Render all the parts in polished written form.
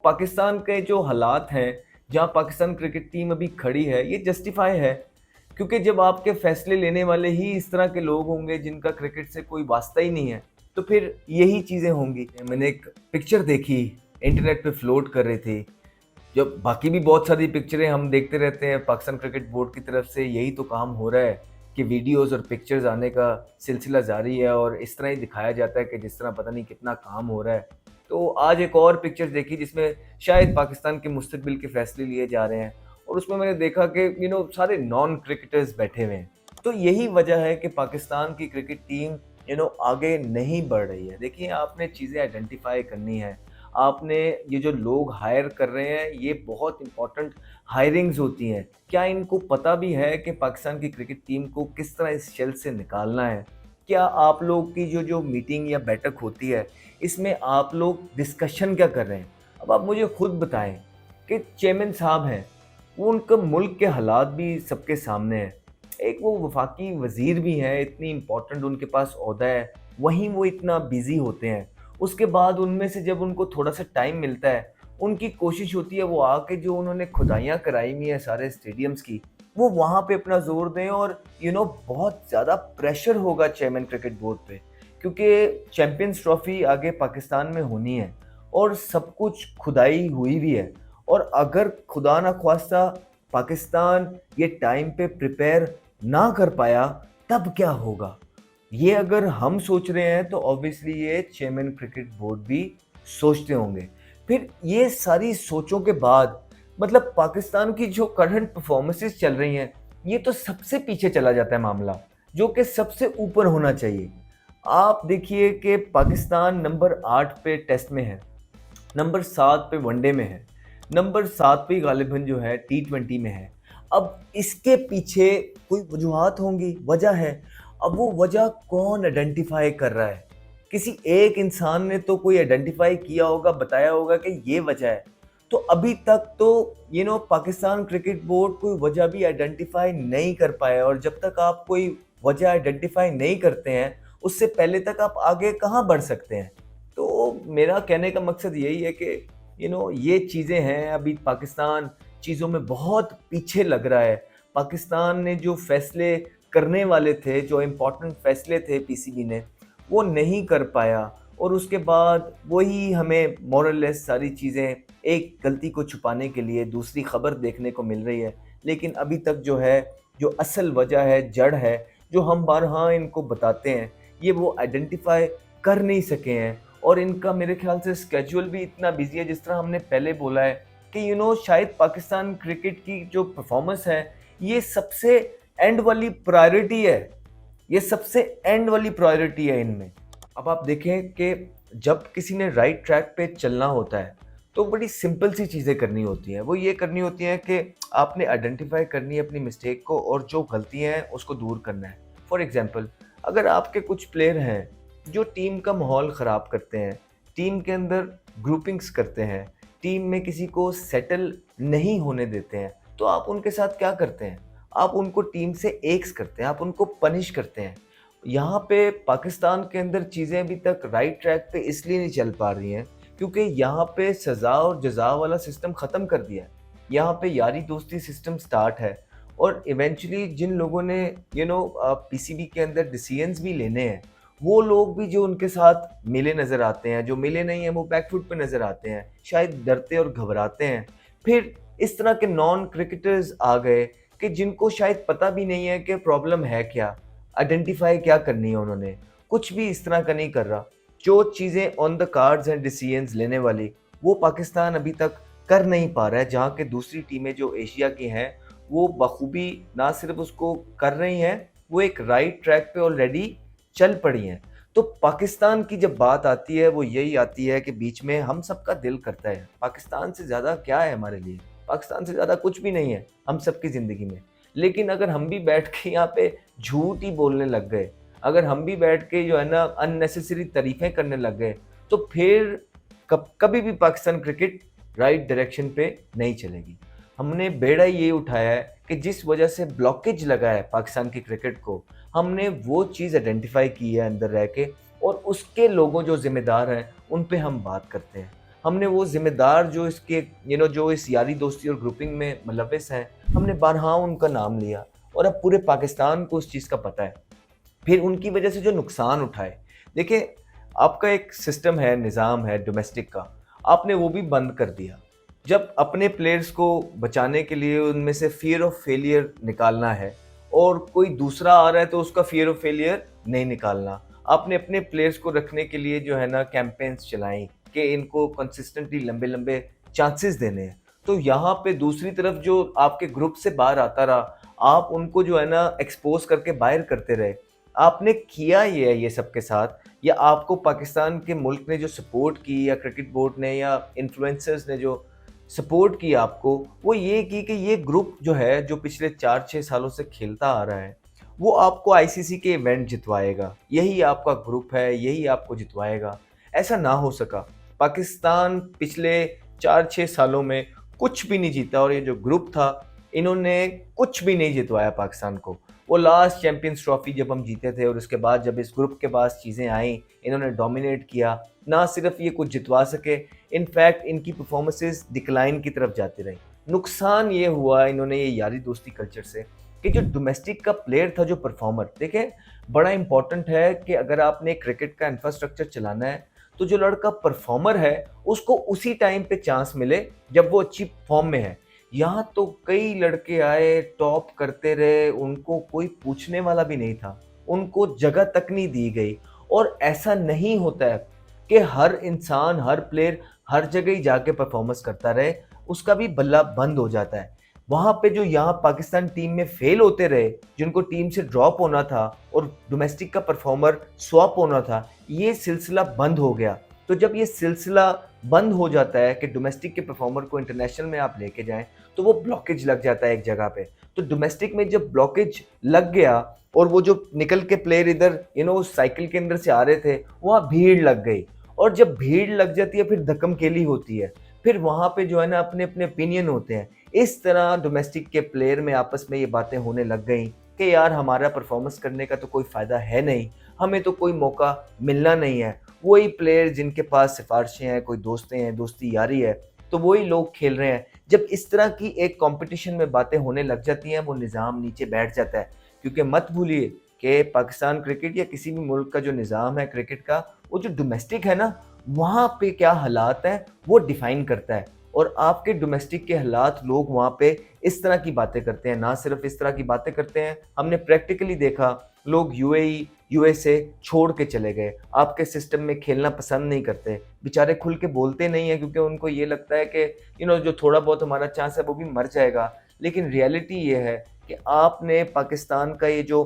पाकिस्तान के जो हालात हैं, जहाँ पाकिस्तान क्रिकेट टीम अभी खड़ी है, ये जस्टिफाई है। क्योंकि जब आपके फैसले लेने वाले ही इस तरह के लोग होंगे जिनका क्रिकेट से कोई वास्ता ही नहीं है, तो फिर यही चीज़ें होंगी। मैंने एक पिक्चर देखी, इंटरनेट पे फ्लोट कर रही थी। जब बाकी भी बहुत सारी पिक्चरें हम देखते रहते हैं, पाकिस्तान क्रिकेट बोर्ड की तरफ से यही तो काम हो रहा है कि वीडियोज़ और पिक्चर्स आने का सिलसिला जारी है और इस तरह ही दिखाया जाता है कि जिस तरह पता नहीं कितना काम हो रहा है। तो आज एक और पिक्चर देखी जिसमें शायद पाकिस्तान के मुस्तकबिल के फैसले लिए जा रहे हैं और उसमें मैंने देखा कि सारे नॉन क्रिकेटर्स बैठे हुए हैं। तो यही वजह है कि पाकिस्तान की क्रिकेट टीम आगे नहीं बढ़ रही है। देखिए, आपने चीज़ें आइडेंटिफाई करनी है। आपने ये जो लोग हायर कर रहे हैं, ये बहुत इंपॉर्टेंट हायरिंग्स होती हैं। क्या इनको पता भी है कि पाकिस्तान की क्रिकेट टीम को किस तरह इस शेल से निकालना है? क्या आप लोग की जो जो मीटिंग या बैठक होती है, इसमें आप लोग डिस्कशन क्या कर रहे हैं? अब आप मुझे खुद बताएं कि चेयरमैन साहब हैं, वो उनका मुल्क के हालात भी सबके सामने हैं। एक वो वफाकी वज़ीर भी हैं, इतनी इम्पोर्टेंट उनके पास ओहदा है, वहीं वो इतना बिज़ी होते हैं। उसके बाद उनमें से जब उनको थोड़ा-सा टाइम मिलता है, उनकी कोशिश होती है वो आके जो उन्होंने खुदाइयाँ कराई हुई हैं सारे स्टेडियम्स की, वो वहाँ पे अपना ज़ोर दें और बहुत ज़्यादा प्रेशर होगा चेयरमैन क्रिकेट बोर्ड पे, क्योंकि चैंपियंस ट्रॉफ़ी आगे पाकिस्तान में होनी है और सब कुछ खुदाई हुई भी है। और अगर खुदा ना ख़्वास्ता पाकिस्तान ये टाइम पे प्रिपेयर ना कर पाया, तब क्या होगा? ये अगर हम सोच रहे हैं तो ऑब्वियसली ये चेयरमैन क्रिकेट बोर्ड भी सोचते होंगे। फिर ये सारी सोचों के बाद मतलब पाकिस्तान की जो करंट परफॉर्मेंसेस चल रही हैं, ये तो सबसे पीछे चला जाता है मामला, जो कि सबसे ऊपर होना चाहिए। आप देखिए कि पाकिस्तान नंबर 8 पे टेस्ट में है, नंबर 7 पे वनडे में है, नंबर 7 पे गालिबन जो है टी20 में है। अब इसके पीछे कोई वजूहात होंगी, वजह है। अब वो वजह कौन आइडेंटिफाई कर रहा है? किसी एक इंसान ने तो कोई आइडेंटिफाई किया होगा, बताया होगा कि ये वजह है। तो अभी तक तो पाकिस्तान क्रिकेट बोर्ड कोई वजह भी आइडेंटिफाई नहीं कर पाया और जब तक आप कोई वजह आइडेंटिफाई नहीं करते हैं, उससे पहले तक आप आगे कहाँ बढ़ सकते हैं? तो मेरा कहने का मकसद यही है कि ये चीज़ें हैं, अभी पाकिस्तान चीज़ों में बहुत पीछे लग रहा है। पाकिस्तान ने जो फ़ैसले करने वाले थे, जो इम्पोर्टेंट फ़ैसले थे पीसीबी ने, वो नहीं कर पाया और उसके बाद वही हमें मोर और लेस सारी चीज़ें एक गलती को छुपाने के लिए दूसरी खबर देखने को मिल रही है। लेकिन अभी तक जो है, जो असल वजह है, जड़ है, जो हम बारहा इनको बताते हैं, ये वो आइडेंटिफ़ाई कर नहीं सके हैं और इनका मेरे ख़्याल से स्केड्यूल भी इतना बिज़ी है, जिस तरह हमने पहले बोला है कि शायद पाकिस्तान क्रिकेट की जो परफ़ॉर्मेंस है, ये सबसे एंड वाली प्रायोरिटी है। ये सबसे एंड वाली प्रायोरिटी है इनमें। अब आप देखें कि जब किसी ने राइट ट्रैक पे चलना होता है, तो बड़ी सिंपल सी चीज़ें करनी होती हैं। वो ये करनी होती हैं कि आपने आइडेंटिफ़ाई करनी है अपनी मिस्टेक को और जो गलतियाँ हैं उसको दूर करना है। फॉर एग्ज़ाम्पल, अगर आपके कुछ प्लेयर हैं जो टीम का माहौल ख़राब करते हैं, टीम के अंदर ग्रुपिंग्स करते हैं, टीम में किसी को सेटल नहीं होने देते हैं, तो आप उनके साथ क्या करते हैं? आप उनको टीम से एक्स करते हैं, आप उनको पनिश करते हैं। यहाँ पे पाकिस्तान के अंदर चीज़ें अभी तक राइट ट्रैक पे इसलिए नहीं चल पा रही हैं क्योंकि यहाँ पे सज़ा और जज़ा वाला सिस्टम ख़त्म कर दिया है। यहाँ पे यारी दोस्ती सिस्टम स्टार्ट है और इवेंचुअली जिन लोगों ने पीसीबी के अंदर डिसीजंस भी लेने हैं, वो लोग भी जो उनके साथ मिले नज़र आते हैं, जो मिले नहीं हैं वो बैकफुट पे नज़र आते हैं, शायद डरते और घबराते हैं। फिर इस तरह के नॉन क्रिकेटर्स आ गए कि जिनको शायद पता भी नहीं है कि प्रॉब्लम है क्या, आइडेंटिफ़ाई क्या करनी है उन्होंने, कुछ भी इस तरह का नहीं कर रहा। जो चीज़ें ऑन द कार्ड्स हैं डिसीजंस लेने वाली, वो पाकिस्तान अभी तक कर नहीं पा रहा है, जहाँ के दूसरी टीमें जो एशिया की हैं, वो बखूबी ना सिर्फ उसको कर रही हैं, वो एक राइट ट्रैक पे ऑलरेडी चल पड़ी हैं। तो पाकिस्तान की जब बात आती है, वो यही आती है कि बीच में हम सबका दिल करता है, पाकिस्तान से ज़्यादा क्या है हमारे लिए? पाकिस्तान से ज़्यादा कुछ भी नहीं है हम सबकी ज़िंदगी में। लेकिन अगर हम भी बैठ के यहाँ पे झूठ ही बोलने लग गए, अगर हम भी बैठ के जो है ना अननेसेसरी तारीफ़ें करने लग गए, तो फिर कभी भी पाकिस्तान क्रिकेट राइट डायरेक्शन पे नहीं चलेगी। हमने बेड़ा ये उठाया है कि जिस वजह से ब्लॉकेज लगा है पाकिस्तान की क्रिकेट को, हमने वो चीज़ आइडेंटिफ़ाई की है अंदर रह के और उसके लोगों जो ज़िम्मेदार हैं, उन पे हम बात करते हैं। हमने वो ज़िम्मेदार जो इसके जो इस यारी दोस्ती और ग्रुपिंग में मुलव्विस हैं, हमने बारहा उनका नाम लिया और अब पूरे पाकिस्तान को उस चीज़ का पता है। फिर उनकी वजह से जो नुकसान उठाए, देखिए आपका एक सिस्टम है, निज़ाम है डोमेस्टिक का, आपने वो भी बंद कर दिया। जब अपने प्लेयर्स को बचाने के लिए उनमें से फ़ियर ऑफ फेलियर निकालना है और कोई दूसरा आ रहा है तो उसका फ़ियर ऑफ फेलियर नहीं निकालना। आपने अपने प्लेयर्स को रखने के लिए जो है ना कैंपेन्स चलाई कि इनको कंसिस्टेंटली लंबे-लंबे चांसेस देने हैं। तो यहाँ पे दूसरी तरफ जो आपके ग्रुप से बाहर आता रहा, आप उनको जो है ना एक्सपोज़ करके बाहर करते रहे। आपने किया ये सबके साथ, या आपको पाकिस्तान के मुल्क ने जो सपोर्ट की या क्रिकेट बोर्ड ने या इन्फ्लुएंसर्स ने जो सपोर्ट की आपको, वो ये की कि ये ग्रुप जो है, जो पिछले 4-6 सालों से खेलता आ रहा है, वो आपको आईसीसी के इवेंट जितवाएगा। यही आपका ग्रुप है, यही आपको जितवाएगा। ऐसा ना हो सका। पाकिस्तान पिछले 4-6 सालों में कुछ भी नहीं जीता और ये जो ग्रुप था, इन्होंने कुछ भी नहीं जितवाया पाकिस्तान को। वो लास्ट चैंपियंस ट्रॉफी जब हम जीते थे और उसके बाद जब इस ग्रुप के पास चीज़ें आईं, इन्होंने डोमिनेट किया। ना सिर्फ ये कुछ जितवा सके, इनफैक्ट इनकी परफॉर्मेंसेस डिक्लाइन की तरफ जाती रही। नुकसान ये हुआ इन्होंने ये यारी दोस्ती कल्चर से कि जो डोमेस्टिक का प्लेयर था, जो परफॉर्मर, देखें बड़ा इंपॉर्टेंट है कि अगर आपने क्रिकेट का इंफ्रास्ट्रक्चर चलाना है तो जो लड़का परफॉर्मर है उसको उसी टाइम पे चांस मिले जब वो अच्छी फॉर्म में है। यहाँ तो कई लड़के आए, टॉप करते रहे, उनको कोई पूछने वाला भी नहीं था, उनको जगह तक नहीं दी गई। और ऐसा नहीं होता है कि हर इंसान, हर प्लेयर हर जगह ही जाके परफॉर्मेंस करता रहे, उसका भी बल्ला बंद हो जाता है। वहाँ पे जो यहाँ पाकिस्तान टीम में फेल होते रहे, जिनको टीम से ड्रॉप होना था और डोमेस्टिक का परफॉर्मर स्वैप होना था, ये सिलसिला बंद हो गया। तो जब ये सिलसिला बंद हो जाता है कि डोमेस्टिक के परफॉर्मर को इंटरनेशनल में आप लेके जाएं, तो वो ब्लॉकेज लग जाता है एक जगह पे। तो डोमेस्टिक में जब ब्लॉकेज लग गया और वो जो निकल के प्लेयर इधर उस साइकिल के अंदर से आ रहे थे, वहाँ भीड़ लग गई। और जब भीड़ लग जाती है फिर धक्कमकेली होती है, फिर वहाँ पे जो है ना अपने अपने ओपिनियन होते हैं। इस तरह डोमेस्टिक के प्लेयर में आपस में ये बातें होने लग गई कि यार हमारा परफॉर्मेंस करने का तो कोई फ़ायदा है नहीं, हमें तो कोई मौका मिलना नहीं है। वही प्लेयर जिनके पास सिफारिशें हैं, कोई दोस्तें हैं, दोस्ती यारी है, तो वही लोग खेल रहे हैं। जब इस तरह की एक कंपटीशन में बातें होने लग जाती हैं, वो निज़ाम नीचे बैठ जाता है। क्योंकि मत भूलिए कि पाकिस्तान क्रिकेट या किसी भी मुल्क का जो निज़ाम है क्रिकेट का, वो जो डोमेस्टिक है ना, वहाँ पे क्या हालात हैं वो डिफ़ाइन करता है। और आपके डोमेस्टिक के हालात, लोग वहाँ पे इस तरह की बातें करते हैं। ना सिर्फ इस तरह की बातें करते हैं, हमने प्रैक्टिकली देखा, लोग यूएई, यूएसए छोड़ के चले गए, आपके सिस्टम में खेलना पसंद नहीं करते। बेचारे खुल के बोलते नहीं हैं क्योंकि उनको ये लगता है कि जो थोड़ा बहुत हमारा चांस है वो भी मर जाएगा। लेकिन रियलिटी ये है कि आपने पाकिस्तान का ये जो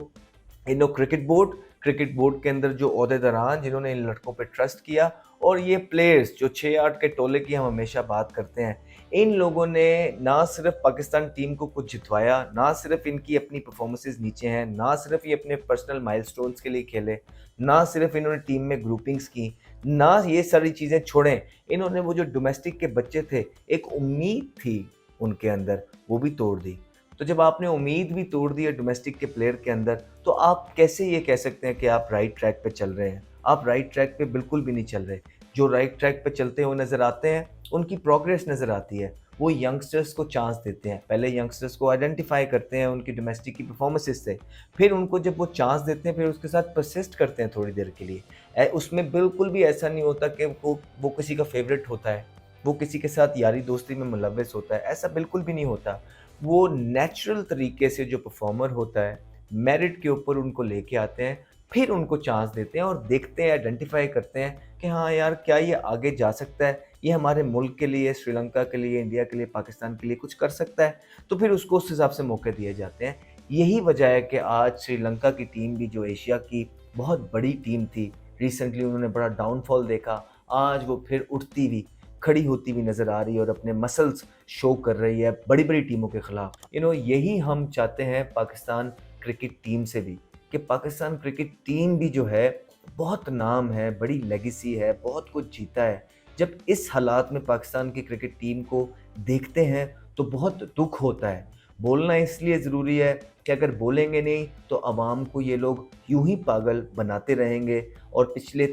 क्रिकेट बोर्ड के अंदर जो ओहदेदारान जिन्होंने इन लड़कों पे ट्रस्ट किया, और ये प्लेयर्स जो 6-8 के टोले की हम हमेशा बात करते हैं, इन लोगों ने ना सिर्फ पाकिस्तान टीम को कुछ जितवाया, ना सिर्फ इनकी अपनी परफॉर्मेंसेस नीचे हैं, ना सिर्फ ये अपने पर्सनल माइलस्टोन्स के लिए खेले, ना सिर्फ इन्होंने टीम में ग्रुपिंग्स की, ना ये सारी चीज़ें छोड़ें, इन्होंने वो जो डोमेस्टिक के बच्चे थे, एक उम्मीद थी उनके अंदर, वो भी तोड़ दी। तो जब आपने उम्मीद भी तोड़ दी है डोमेस्टिक के प्लेयर के अंदर, तो आप कैसे ये कह सकते हैं कि आप राइट ट्रैक पे चल रहे हैं? आप राइट ट्रैक पे बिल्कुल भी नहीं चल रहे। जो राइट ट्रैक पे चलते हुए नज़र आते हैं, उनकी प्रोग्रेस नज़र आती है। वो यंगस्टर्स को चांस देते हैं, पहले यंगस्टर्स को आइडेंटिफाई करते हैं उनकी डोमेस्टिक की परफॉर्मेंसेस से, फिर उनको जब वो चांस देते हैं, फिर उसके साथ परसिस्ट करते हैं थोड़ी देर के लिए। उसमें बिल्कुल भी ऐसा नहीं होता कि वो किसी का फेवरेट होता है, वो किसी के साथ यारी दोस्ती में मुलव्वस होता है, ऐसा बिल्कुल भी नहीं होता। वो नेचुरल तरीके से जो परफॉर्मर होता है, मेरिट के ऊपर उनको लेके आते हैं, फिर उनको चांस देते हैं और देखते हैं, आइडेंटिफाई करते हैं कि हाँ यार, क्या ये आगे जा सकता है, ये हमारे मुल्क के लिए, श्रीलंका के लिए, इंडिया के लिए, पाकिस्तान के लिए कुछ कर सकता है, तो फिर उसको उस हिसाब से मौके दिए जाते हैं। यही वजह है कि आज श्रीलंका की टीम भी, जो एशिया की बहुत बड़ी टीम थी, रिसेंटली उन्होंने बड़ा डाउनफॉल देखा, आज वो फिर उठती हुई, खड़ी होती हुई नज़र आ रही है और अपने मसल्स शो कर रही है बड़ी-बड़ी टीमों के खिलाफ। यही हम चाहते हैं पाकिस्तान क्रिकेट टीम से भी, कि पाकिस्तान क्रिकेट टीम भी जो है, बहुत नाम है, बड़ी लेगेसी है, बहुत कुछ जीता है। जब इस हालात में पाकिस्तान की क्रिकेट टीम को देखते हैं तो बहुत दुख होता है। बोलना इसलिए ज़रूरी है कि अगर बोलेंगे नहीं तो आवाम को ये लोग यूं ही पागल बनाते रहेंगे, और पिछले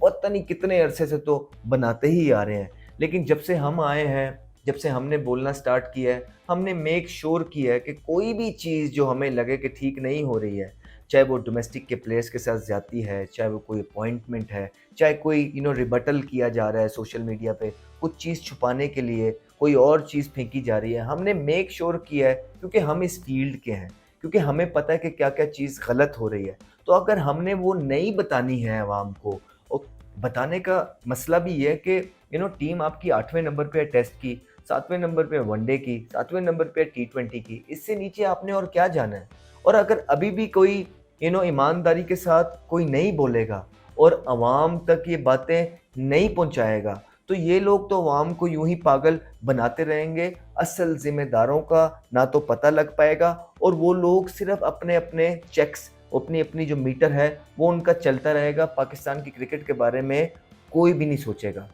पता नहीं कितने अरसे से तो बनाते ही आ रहे हैं। लेकिन जब से हम आए हैं, जब से हमने बोलना स्टार्ट किया है, हमने मेक श्योर किया है कि कोई भी चीज़ जो हमें लगे कि ठीक नहीं हो रही है, चाहे वो डोमेस्टिक के प्लेयर्स के साथ ज़्यादती है, चाहे वो कोई अपॉइंटमेंट है, चाहे कोई रिबटल किया जा रहा है सोशल मीडिया पे, कुछ चीज़ छुपाने के लिए कोई और चीज़ फेंकी जा रही है, हमने मेक श्योर किया है क्योंकि हम इस फील्ड के हैं, क्योंकि हमें पता है कि क्या-क्या चीज़ गलत हो रही है। तो अगर हमने वो नहीं बतानी है अवाम को, और बताने का मसला भी ये है कि टीम आपकी 8वें नंबर पे है टेस्ट की, 7वें नंबर पे वनडे की, 7वें नंबर पे टी20 की, इससे नीचे आपने और क्या जाना है? और अगर अभी भी कोई ईमानदारी के साथ कोई नहीं बोलेगा और अवाम तक ये बातें नहीं पहुँचाएगा, तो ये लोग तो अवाम को यूँ ही पागल बनाते रहेंगे, असल ज़िम्मेदारों का ना तो पता लग पाएगा और वो लोग सिर्फ़ अपने-अपने चेक्स, अपनी-अपनी जो मीटर है, वो उनका चलता रहेगा, पाकिस्तान की क्रिकेट के बारे में कोई भी नहीं सोचेगा।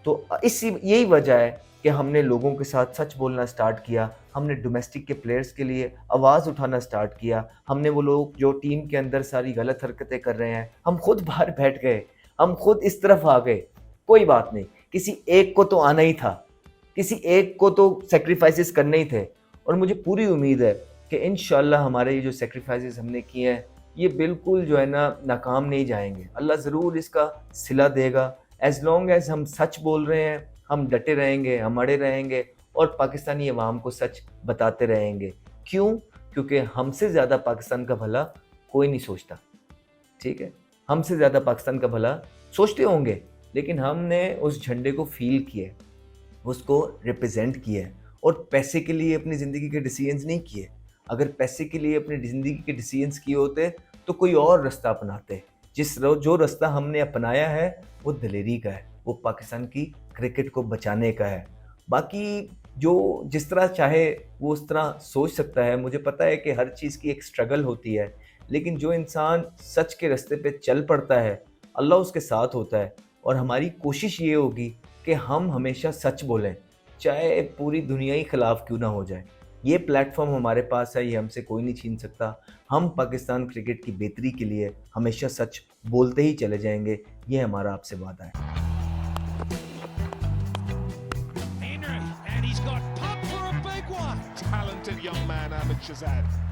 तो इसी यही वजह है कि हमने लोगों के साथ सच बोलना स्टार्ट किया, हमने डोमेस्टिक के प्लेयर्स के लिए आवाज़ उठाना स्टार्ट किया, हमने वो लोग जो टीम के अंदर सारी गलत हरकतें कर रहे हैं, हम खुद बाहर बैठ गए, हम खुद इस तरफ आ गए, कोई बात नहीं, किसी एक को तो आना ही था, किसी एक को तो सैक्रिफाइसेस करने ही थे और मुझे पूरी उम्मीद है कि इंशाल्लाह हमारे ये जो सैक्रिफाइसेस हमने किए हैं, ये बिल्कुल जो है ना नाकाम नहीं जाएँगे। अल्लाह ज़रूर इसका सिला देगा। एज़ लॉन्ग एज़ हम सच बोल रहे हैं, हम डटे रहेंगे, हम अड़े रहेंगे और पाकिस्तानी अवाम को सच बताते रहेंगे। क्यों? क्योंकि हमसे ज़्यादा पाकिस्तान का भला कोई नहीं सोचता, ठीक है? हमसे ज़्यादा पाकिस्तान का भला सोचते होंगे, लेकिन हमने उस झंडे को फ़ील किया है, उसको रिप्रेज़ेंट किया है और पैसे के लिए अपनी ज़िंदगी के डिसीजंस नहीं किए। अगर पैसे के लिए अपनी ज़िंदगी के डिसीजंस किए होते, तो कोई और रास्ता अपनाते। जो रास्ता हमने अपनाया है, वो दिलेरी का है, वो पाकिस्तान की क्रिकेट को बचाने का है। बाकी जो जिस तरह चाहे वो उस तरह सोच सकता है, मुझे पता है कि हर चीज़ की एक स्ट्रगल होती है, लेकिन जो इंसान सच के रास्ते पे चल पड़ता है, अल्लाह उसके साथ होता है और हमारी कोशिश ये होगी कि हम हमेशा सच बोलें, चाहे पूरी दुनिया ही खिलाफ क्यों ना हो जाए। ये प्लेटफ़ॉर्म हमारे पास है, ये हमसे कोई नहीं छीन सकता। हम पाकिस्तान क्रिकेट की बेहतरी के लिए हमेशा सच बोलते ही चले जाएँगे, ये हमारा आपसे वादा है। Henry, and he's got pop for a big one. Talented young man, Ahmed Shazad.